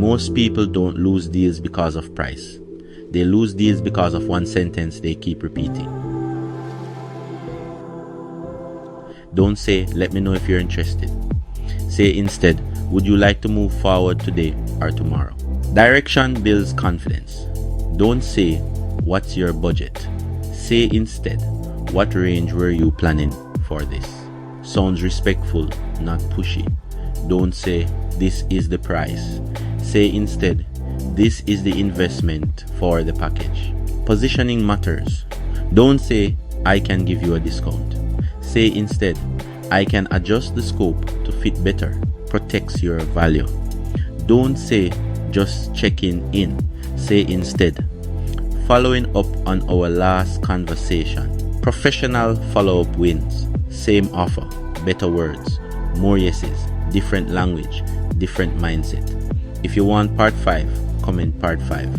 Most people don't lose deals because of price. They lose deals because of one sentence they keep repeating. Don't say, let me know if you're interested. Say instead, would you like to move forward today or tomorrow? Direction builds confidence. Don't say, what's your budget? Say instead, what range were you planning for this? Sounds respectful, not pushy. Don't say, this is the price. Say instead, this is the investment for the package. Positioning matters. Don't say, I can give you a discount. Say instead, I can adjust the scope to fit better. Protects your value. Don't say, just checking in. Say instead, following up on our last conversation. Professional follow-up wins. Same offer, better words, more yeses, different language, different mindset. If you want part 5, comment part 5.